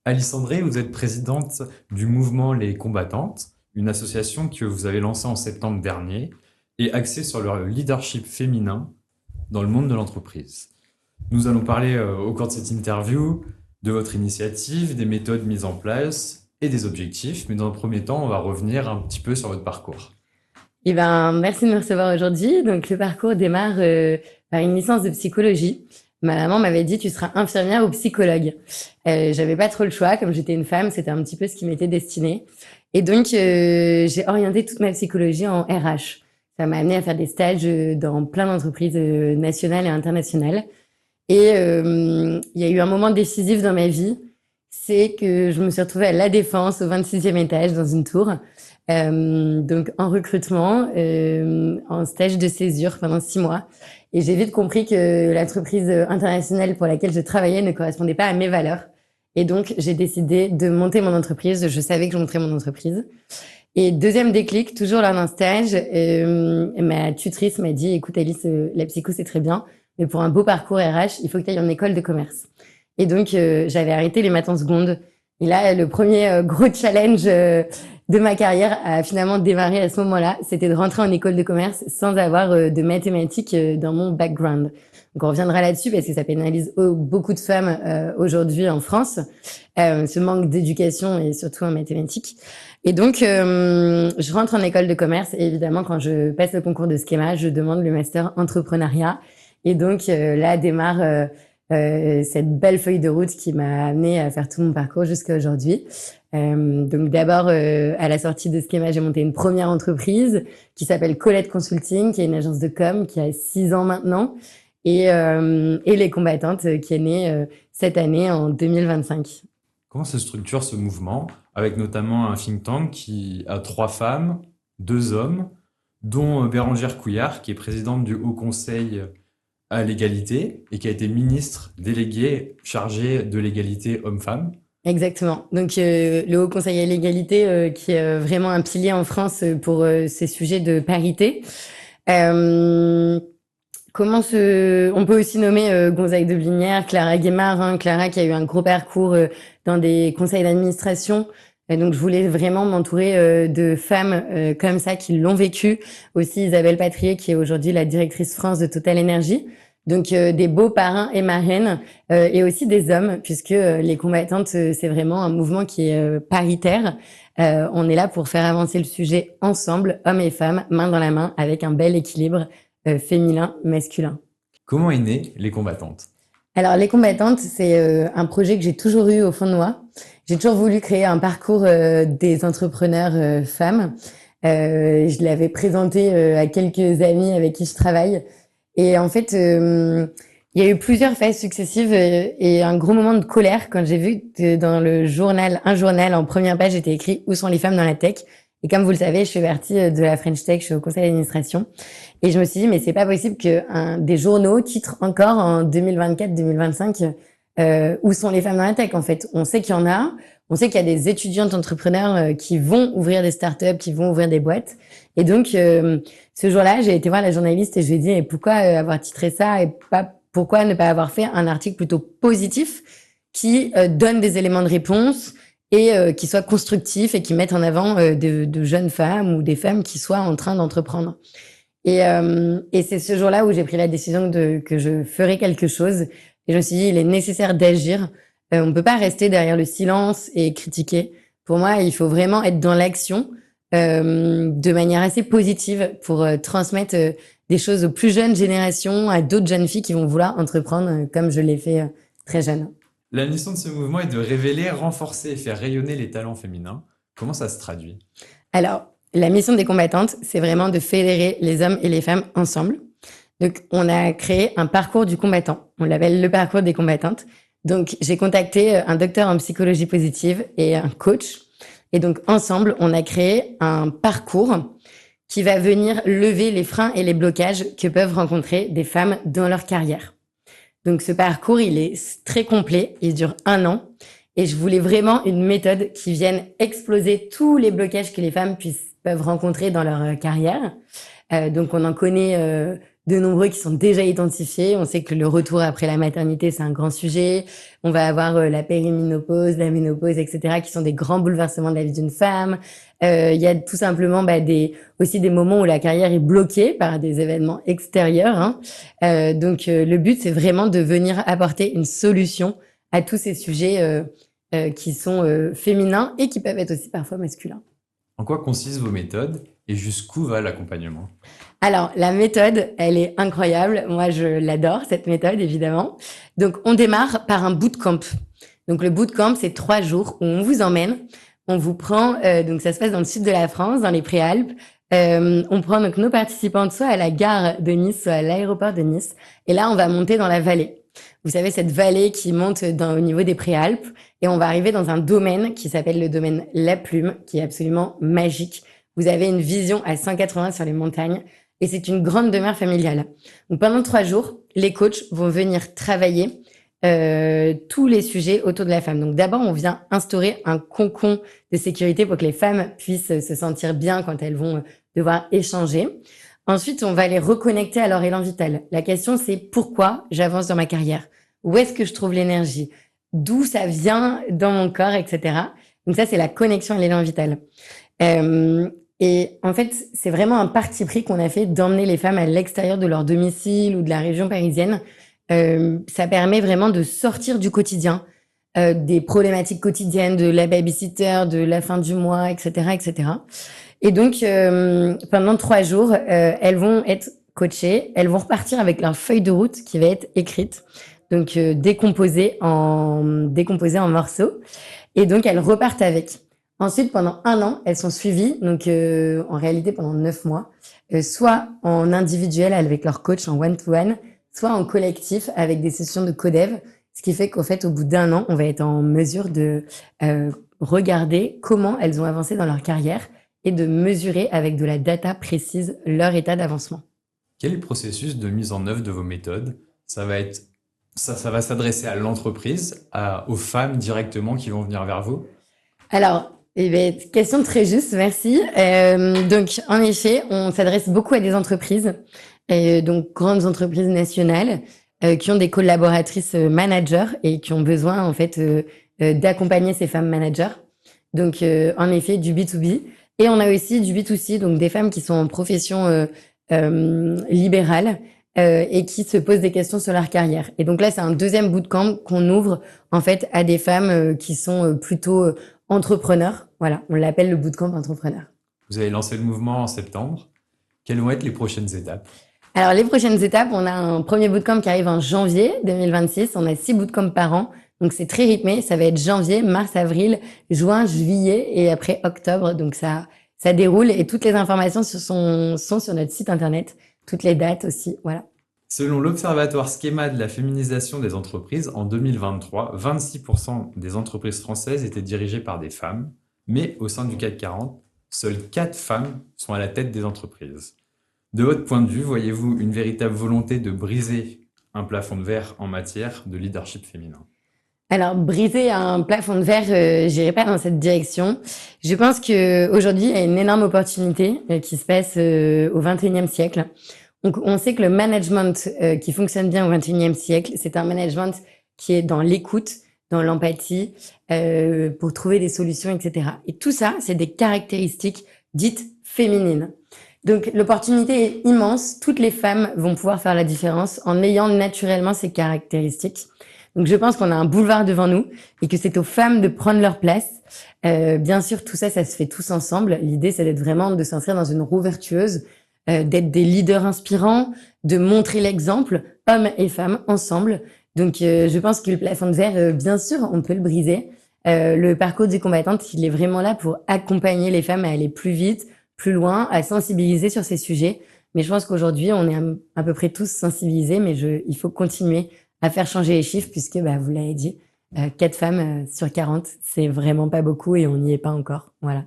Alice André, vous êtes présidente du mouvement Les Combattantes, une association que vous avez lancée en septembre dernier et axée sur le leadership féminin dans le monde de l'entreprise. Nous allons parler au cours de cette interview de votre initiative, des méthodes mises en place et des objectifs. Mais dans un premier temps, on va revenir un petit peu sur votre parcours. Merci de me recevoir aujourd'hui. Donc, le parcours démarre par une licence de psychologie. Ma maman m'avait dit, tu seras infirmière ou psychologue. J'avais pas trop le choix, comme j'étais une femme, c'était un petit peu ce qui m'était destiné. Et donc, j'ai orienté toute ma psychologie en RH. Ça m'a amené à faire des stages dans plein d'entreprises nationales et internationales. Et il y a eu un moment décisif dans ma vie, c'est que je me suis retrouvée à La Défense, au 26e étage, dans une tour. Donc en recrutement, en stage de césure pendant 6 mois. Et j'ai vite compris que l'entreprise internationale pour laquelle je travaillais ne correspondait pas à mes valeurs. Et donc j'ai décidé de monter mon entreprise. Je savais que je monterais mon entreprise. Et deuxième déclic, toujours lors d'un stage, ma tutrice m'a dit, écoute Alice, la psycho c'est très bien, mais pour un beau parcours RH, il faut que tu ailles en école de commerce. Et donc j'avais arrêté les maths en seconde. Et là, le premier gros challenge de ma carrière a finalement démarré à ce moment-là. C'était de rentrer en école de commerce sans avoir de mathématiques dans mon background. Donc on reviendra là-dessus parce que ça pénalise beaucoup de femmes aujourd'hui en France, ce manque d'éducation et surtout en mathématiques. Et donc, je rentre en école de commerce et évidemment, quand je passe le concours de schéma, je demande le master entrepreneuriat. Et donc, là démarre cette belle feuille de route qui m'a amené à faire tout mon parcours jusqu'à aujourd'hui. Donc d'abord, à la sortie de Schema, j'ai monté une première entreprise qui s'appelle Colette Consulting, qui est une agence de com qui a 6 ans maintenant, et Les Combattantes, qui est née cette année en 2025. Comment se structure ce mouvement, avec notamment un think tank qui a 3 femmes, 2 hommes, dont Bérangère Couillard, qui est présidente du Haut Conseil à l'égalité et qui a été ministre déléguée chargée de l'égalité homme-femme. Exactement. Donc le Haut Conseil à l'égalité, qui est vraiment un pilier en France pour ces sujets de parité. Euh, On peut aussi nommer Gonzague de Blinière, Clara Guémard, hein, Clara qui a eu un gros parcours dans des conseils d'administration. Et donc je voulais vraiment m'entourer de femmes comme ça qui l'ont vécu. Aussi Isabelle Patrier qui est aujourd'hui la directrice France de Total Energy. Donc des beaux parrains et marraines et aussi des hommes puisque les combattantes c'est vraiment un mouvement qui est paritaire. On est là pour faire avancer le sujet ensemble, hommes et femmes, main dans la main, avec un bel équilibre féminin, masculin. Comment est née Les Combattantes? Alors, Les Combattantes, c'est un projet que j'ai toujours eu au fond de moi. J'ai toujours voulu créer un parcours des entrepreneurs femmes. Je l'avais présenté à quelques amis avec qui je travaille. Et en fait, il y a eu plusieurs phases successives et un gros moment de colère quand j'ai vu que dans le journal, un journal en première page, était écrit «Où sont les femmes dans la tech?» Et comme vous le savez, je fais partie de la French Tech, je suis au conseil d'administration. Et je me suis dit, mais c'est pas possible que des journaux titrent encore en 2024-2025 où sont les femmes dans la tech en fait. On sait qu'il y en a, on sait qu'il y a des étudiantes entrepreneurs qui vont ouvrir des startups, qui vont ouvrir des boîtes. Et donc, ce jour-là, j'ai été voir la journaliste et je lui ai dit, et pourquoi avoir titré ça et pas, pourquoi ne pas avoir fait un article plutôt positif qui donne des éléments de réponse et qui soit constructif et qui mette en avant de jeunes femmes ou des femmes qui soient en train d'entreprendre. Et c'est ce jour-là où j'ai pris la décision que je ferais quelque chose. Et je me suis dit, il est nécessaire d'agir. On ne peut pas rester derrière le silence et critiquer. Pour moi, il faut vraiment être dans l'action de manière assez positive pour transmettre des choses aux plus jeunes générations, à d'autres jeunes filles qui vont vouloir entreprendre comme je l'ai fait très jeune. La mission de ce mouvement est de révéler, renforcer et faire rayonner les talents féminins. Comment ça se traduit? Alors, la mission des combattantes, c'est vraiment de fédérer les hommes et les femmes ensemble. Donc, on a créé un parcours du combattant. On l'appelle le parcours des combattantes. Donc, j'ai contacté un docteur en psychologie positive et un coach. Et donc, ensemble, on a créé un parcours qui va venir lever les freins et les blocages que peuvent rencontrer des femmes dans leur carrière. Donc, ce parcours, il est très complet. Il dure 1 an. Et je voulais vraiment une méthode qui vienne exploser tous les blocages que les femmes peuvent rencontrer dans leur carrière. Donc, on en connaît de nombreux qui sont déjà identifiés. On sait que le retour après la maternité, c'est un grand sujet. On va avoir la périménopause, la ménopause, etc., qui sont des grands bouleversements de la vie d'une femme. Il y a tout simplement aussi des moments où la carrière est bloquée par des événements extérieurs, hein. Donc, le but, c'est vraiment de venir apporter une solution à tous ces sujets qui sont féminins et qui peuvent être aussi parfois masculins. En quoi consistent vos méthodes et jusqu'où va l'accompagnement? Alors, la méthode, elle est incroyable. Moi, je l'adore, cette méthode, évidemment. Donc, on démarre par un bootcamp. Donc, le bootcamp, c'est 3 jours où on vous emmène. On vous prend, donc ça se passe dans le sud de la France, dans les Préalpes. On prend donc nos participantes soit à la gare de Nice, soit à l'aéroport de Nice. Et là, on va monter dans la vallée. Vous savez, cette vallée qui monte au niveau des Préalpes. Et on va arriver dans un domaine qui s'appelle le domaine La Plume, qui est absolument magique. Vous avez une vision à 180 sur les montagnes. Et c'est une grande demeure familiale. Donc pendant 3 jours, les coachs vont venir travailler tous les sujets autour de la femme. Donc d'abord, on vient instaurer un cocon de sécurité pour que les femmes puissent se sentir bien quand elles vont devoir échanger. Ensuite, on va les reconnecter à leur élan vital. La question, c'est pourquoi j'avance dans ma carrière? Où est-ce que je trouve l'énergie? D'où ça vient dans mon corps, etc. Donc ça, c'est la connexion à l'élan vital. Et en fait, c'est vraiment un parti pris qu'on a fait d'emmener les femmes à l'extérieur de leur domicile ou de la région parisienne. Ça permet vraiment de sortir du quotidien, des problématiques quotidiennes, de la babysitter, de la fin du mois, etc., etc. Et donc, pendant 3 jours, elles vont être coachées, elles vont repartir avec leur feuille de route qui va être écrite, donc décomposée en morceaux. Et donc, elles repartent avec. Ensuite, pendant 1 an, elles sont suivies, donc en réalité pendant 9 mois, soit en individuel avec leur coach en one-to-one, soit en collectif avec des sessions de codev, ce qui fait qu'au fait, au bout d'1 an, on va être en mesure de regarder comment elles ont avancé dans leur carrière et de mesurer avec de la data précise leur état d'avancement. Quel est le processus de mise en œuvre de vos méthodes? Ça va s'adresser à l'entreprise, aux femmes directement qui vont venir vers vous? Alors, question très juste, merci. Donc, en effet, on s'adresse beaucoup à des entreprises, donc grandes entreprises nationales, qui ont des collaboratrices managers et qui ont besoin, en fait, d'accompagner ces femmes managers. Donc, en effet, du B2B. Et on a aussi du B2C, donc des femmes qui sont en profession libérale et qui se posent des questions sur leur carrière. Et donc là, c'est un deuxième bootcamp qu'on ouvre, en fait, à des femmes qui sont plutôt entrepreneurs. Voilà, on l'appelle le bootcamp entrepreneur. Vous avez lancé le mouvement en septembre. Quelles vont être les prochaines étapes? Alors, les prochaines étapes, on a un premier bootcamp qui arrive en janvier 2026. On a 6 bootcamps par an. Donc, c'est très rythmé. Ça va être janvier, mars, avril, juin, juillet et après octobre. Donc, ça déroule et toutes les informations sont sur notre site internet. Toutes les dates aussi. Voilà. Selon l'Observatoire Schéma de la féminisation des entreprises, en 2023, 26% des entreprises françaises étaient dirigées par des femmes. Mais au sein du CAC 40, seules 4 femmes sont à la tête des entreprises. De votre point de vue, voyez-vous une véritable volonté de briser un plafond de verre en matière de leadership féminin? Alors, briser un plafond de verre, j'irai pas dans cette direction. Je pense qu'aujourd'hui, il y a une énorme opportunité qui se passe au XXIe siècle. Donc, on sait que le management qui fonctionne bien au XXIe siècle, c'est un management qui est dans l'écoute, dans l'empathie, pour trouver des solutions, etc. Et tout ça, c'est des caractéristiques dites féminines. Donc, l'opportunité est immense. Toutes les femmes vont pouvoir faire la différence en ayant naturellement ces caractéristiques. Donc, je pense qu'on a un boulevard devant nous et que c'est aux femmes de prendre leur place. Bien sûr, tout ça, ça se fait tous ensemble. L'idée, c'est d'être vraiment, de s'inscrire dans une roue vertueuse, d'être des leaders inspirants, de montrer l'exemple, hommes et femmes, ensemble. Donc, je pense que le plafond de verre, bien sûr, on peut le briser. Le parcours des combattantes, il est vraiment là pour accompagner les femmes à aller plus vite, plus loin, à sensibiliser sur ces sujets. Mais je pense qu'aujourd'hui, on est à peu près tous sensibilisés, mais il faut continuer à faire changer les chiffres puisque, vous l'avez dit, 4 femmes sur 40, c'est vraiment pas beaucoup et on n'y est pas encore. Voilà.